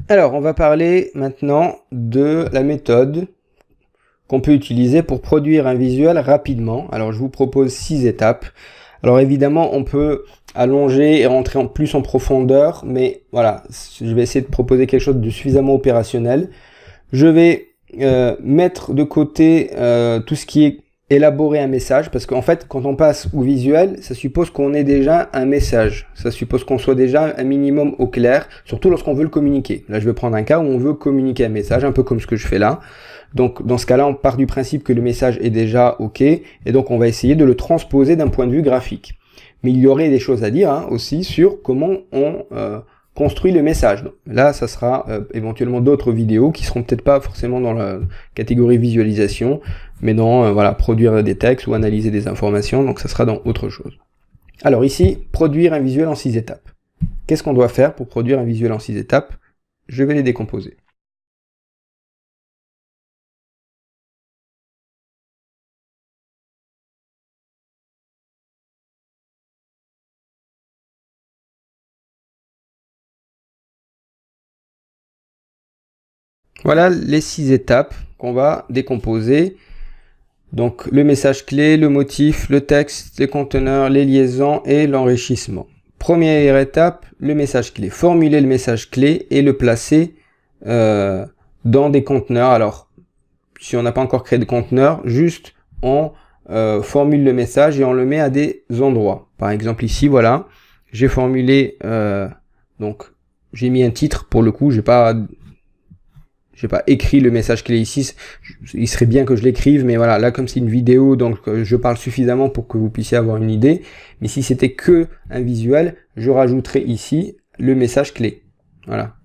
Alors, on va parler maintenant de la méthode qu'on peut utiliser pour produire un visuel rapidement. Alors, je vous propose 6 étapes. Alors, évidemment, on peut allonger et rentrer plus en profondeur, mais voilà, je vais essayer de proposer quelque chose de suffisamment opérationnel. Je vais mettre de côté tout ce qui est élaborer un message, parce qu'en fait, quand on passe au visuel, ça suppose qu'on ait déjà un message. Ça suppose qu'on soit déjà un minimum au clair, surtout lorsqu'on veut le communiquer. Là, je vais prendre un cas où on veut communiquer un message, un peu comme ce que je fais là. Donc, dans ce cas-là, on part du principe que le message est déjà OK, et donc on va essayer de le transposer d'un point de vue graphique. Mais il y aurait des choses à dire aussi sur comment on construit le message. Donc, là, ça sera éventuellement d'autres vidéos qui seront peut-être pas forcément dans la catégorie visualisation, mais dans voilà, produire des textes ou analyser des informations, donc ça sera dans autre chose. Alors ici, produire un visuel en 6 étapes. Qu'est-ce qu'on doit faire pour produire un visuel en 6 étapes? Je vais les décomposer. Voilà les 6 étapes qu'on va décomposer. Donc le message clé, le motif, le texte, les conteneurs, les liaisons et l'enrichissement. Première étape, le message clé. Formuler le message clé et le placer dans des conteneurs. Alors, si on n'a pas encore créé de conteneur, juste on formule le message et on le met à des endroits. Par exemple ici, voilà, j'ai formulé, donc j'ai mis un titre pour le coup, j'ai pas écrit le message clé ici, il serait bien que je l'écrive, mais voilà, là comme c'est une vidéo, donc je parle suffisamment pour que vous puissiez avoir une idée. Mais si c'était que un visuel, je rajouterais ici le message clé. Voilà.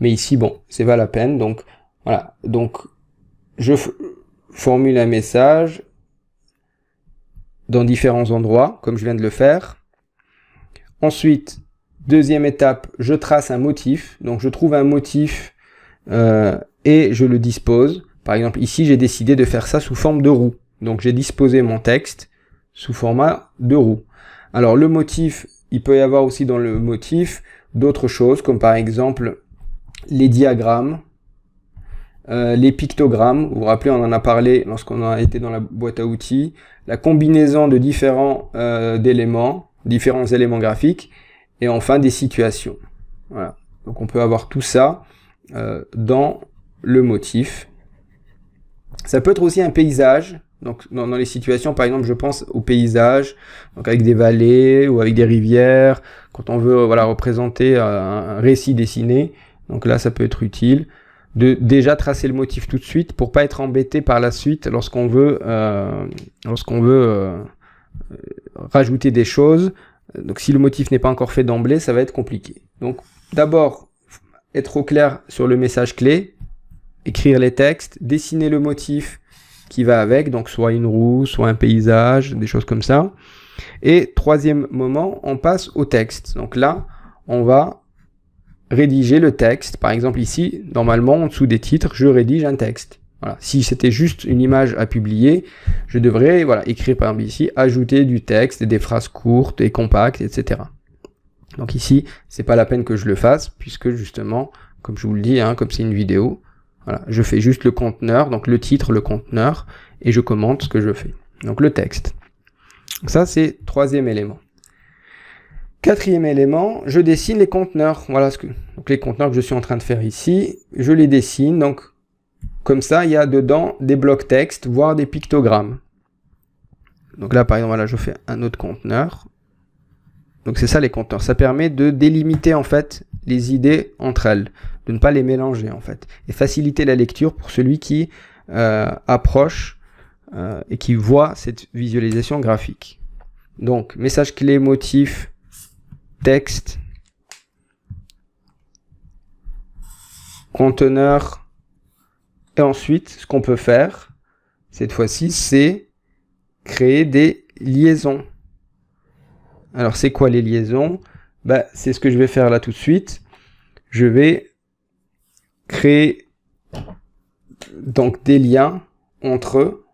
Mais ici, bon, c'est pas la peine, donc voilà. Donc, je formule un message dans différents endroits, comme je viens de le faire. Ensuite, deuxième étape, je trace un motif. Donc, je trouve un motif et je le dispose. Par exemple, ici, j'ai décidé de faire ça sous forme de roue. Donc, j'ai disposé mon texte sous format de roue. Alors, le motif, il peut y avoir aussi dans le motif d'autres choses, comme par exemple les diagrammes, les pictogrammes. Vous vous rappelez, on en a parlé lorsqu'on a été dans la boîte à outils. La combinaison de différents différents éléments graphiques, et enfin des situations. Voilà. Donc, on peut avoir tout ça dans le motif. Ça peut être aussi un paysage. Donc dans les situations, par exemple, je pense au paysage, donc avec des vallées ou avec des rivières, quand on veut voilà, représenter un récit dessiné. Donc là, ça peut être utile de déjà tracer le motif tout de suite pour pas être embêté par la suite lorsqu'on veut rajouter des choses. Donc si le motif n'est pas encore fait d'emblée, ça va être compliqué. Donc d'abord, être au clair sur le message clé, écrire les textes, dessiner le motif qui va avec, donc soit une roue, soit un paysage, des choses comme ça. Et troisième moment, on passe au texte. Donc là, on va rédiger le texte. Par exemple ici, normalement, en dessous des titres, je rédige un texte. Voilà. Si c'était juste une image à publier, je devrais écrire par exemple ici, ajouter du texte, des phrases courtes et compactes, etc. Donc ici, c'est pas la peine que je le fasse, puisque justement, comme je vous le dis, comme c'est une vidéo, voilà, je fais juste le conteneur, donc le titre, le conteneur, et je commente ce que je fais. Donc le texte. Donc ça, c'est troisième élément. Quatrième élément, je dessine les conteneurs. Voilà donc les conteneurs que je suis en train de faire ici, je les dessine. Donc comme ça, il y a dedans des blocs texte, voire des pictogrammes. Donc là, par exemple, voilà, je fais un autre conteneur. Donc c'est ça les conteneurs. Ça permet de délimiter en fait les idées entre elles, de ne pas les mélanger en fait, et faciliter la lecture pour celui qui approche et qui voit cette visualisation graphique. Donc message clé, motif, texte, conteneur, et ensuite ce qu'on peut faire cette fois-ci, c'est créer des liaisons. Alors c'est quoi les liaisons? C'est ce que je vais faire là tout de suite. Je vais créer donc des liens entre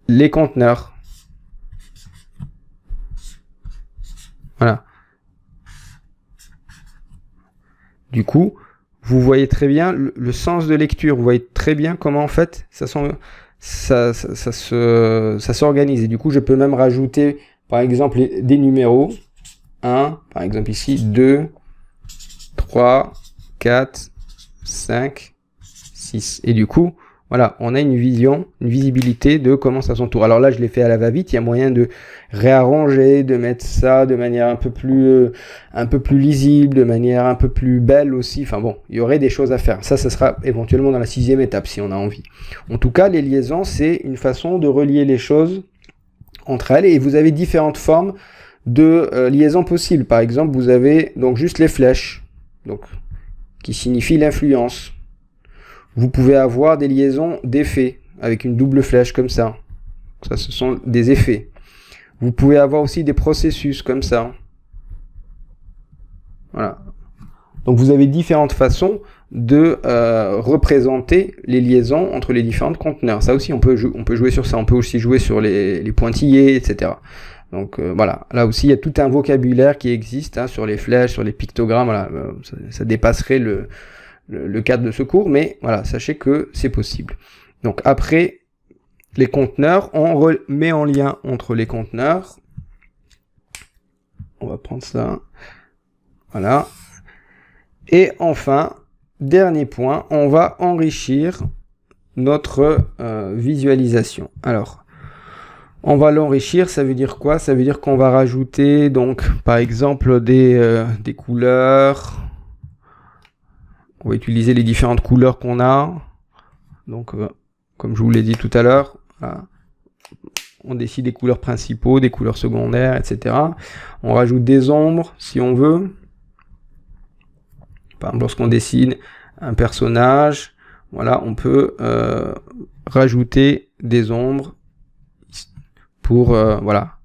les conteneurs. Voilà. Du coup, vous voyez très bien le sens de lecture, vous voyez très bien comment en fait ça s'organise. Et du coup, je peux même rajouter par exemple des numéros. 1, par exemple ici, 2, 3, 4, 5, 6. Et du coup, voilà, on a une vision, une visibilité de comment ça s'entoure. Alors là, je l'ai fait à la va-vite, il y a moyen de réarranger, de mettre ça de manière un peu plus lisible, de manière un peu plus belle aussi. Enfin bon, il y aurait des choses à faire. Ça sera éventuellement dans la 6e étape si on a envie. En tout cas, les liaisons, c'est une façon de relier les choses entre elles et vous avez différentes formes de liaison possible. Par exemple, vous avez donc juste les flèches, donc qui signifient l'influence. Vous pouvez avoir des liaisons d'effets avec une double flèche comme ça. Ça, ce sont des effets. Vous pouvez avoir aussi des processus comme ça. Voilà. Donc vous avez différentes façons de représenter les liaisons entre les différents conteneurs. Ça aussi, on peut jouer sur ça. On peut aussi jouer sur les pointillés, etc. Donc voilà, là aussi il y a tout un vocabulaire qui existe hein, sur les flèches, sur les pictogrammes, voilà, ça dépasserait le cadre de ce cours, mais voilà, sachez que c'est possible. Donc après, les conteneurs, on met en lien entre les conteneurs. On va prendre ça. Voilà. Et enfin, dernier point, on va enrichir notre visualisation. Alors, on va l'enrichir, ça veut dire quoi? Ça veut dire qu'on va rajouter, donc, par exemple, des couleurs. On va utiliser les différentes couleurs qu'on a. Donc, comme je vous l'ai dit tout à l'heure, voilà. On décide des couleurs principaux, des couleurs secondaires, etc. On rajoute des ombres, si on veut. Par exemple, lorsqu'on dessine un personnage, voilà, on peut rajouter des ombres pour voilà,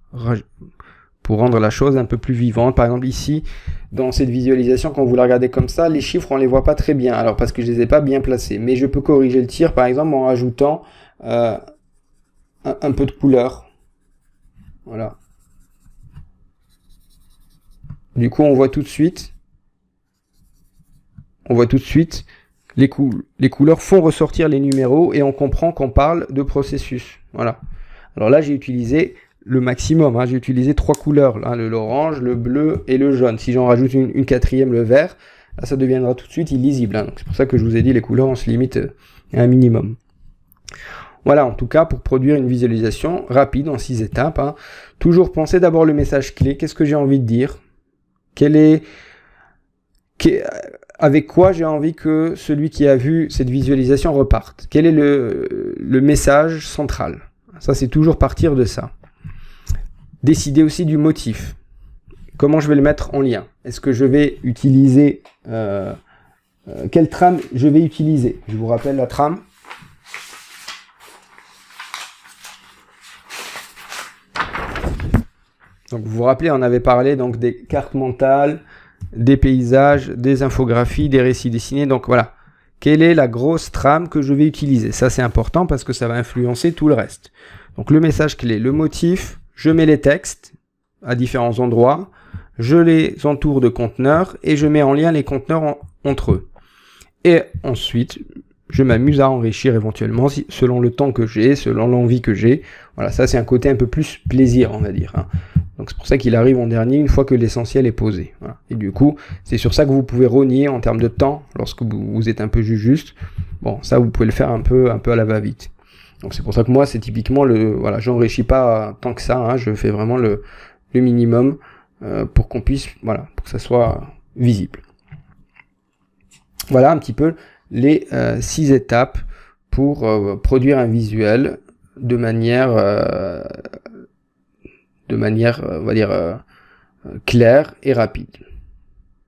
pour rendre la chose un peu plus vivante. Par exemple ici, dans cette visualisation, quand vous la regardez comme ça, les chiffres on les voit pas très bien, alors parce que je les ai pas bien placés. Mais je peux corriger le tir, par exemple, en rajoutant un peu de couleur. Voilà. Du coup, on voit tout de suite les couleurs font ressortir les numéros et on comprend qu'on parle de processus. Voilà. Alors là, j'ai utilisé le maximum. Hein. J'ai utilisé 3 couleurs, hein, l'orange, le bleu et le jaune. Si j'en rajoute une quatrième, le vert, là, ça deviendra tout de suite illisible. Hein. Donc c'est pour ça que je vous ai dit les couleurs, on se limite à un minimum. Voilà, en tout cas, pour produire une visualisation rapide en 6 étapes. Hein. Toujours penser d'abord le message clé. Qu'est-ce que j'ai envie de dire? Avec quoi j'ai envie que celui qui a vu cette visualisation reparte? Quel est le message central? Ça, c'est toujours partir de ça. Décider aussi du motif. Comment je vais le mettre en lien? Est-ce que je vais utiliser... quelle trame je vais utiliser? Je vous rappelle la trame. Donc vous vous rappelez, on avait parlé donc des cartes mentales, des paysages, des infographies, des récits dessinés. Donc voilà, quelle est la grosse trame que je vais utiliser? Ça c'est important parce que ça va influencer tout le reste. Donc le message clé, le motif, je mets les textes à différents endroits, je les entoure de conteneurs et je mets en lien les conteneurs entre eux. Et ensuite, je m'amuse à enrichir éventuellement selon le temps que j'ai, selon l'envie que j'ai. Voilà, ça c'est un côté un peu plus plaisir, on va dire. Hein. Donc c'est pour ça qu'il arrive en dernier une fois que l'essentiel est posé. Voilà. Et du coup, c'est sur ça que vous pouvez rogner en termes de temps lorsque vous êtes un peu juste. Bon, ça vous pouvez le faire un peu à la va-vite. Donc c'est pour ça que moi c'est typiquement voilà, j'enrichis pas tant que ça. Hein, je fais vraiment le minimum pour qu'on puisse, voilà, pour que ça soit visible. Voilà un petit peu les 6 étapes pour produire un visuel de manière on va dire, claire et rapide.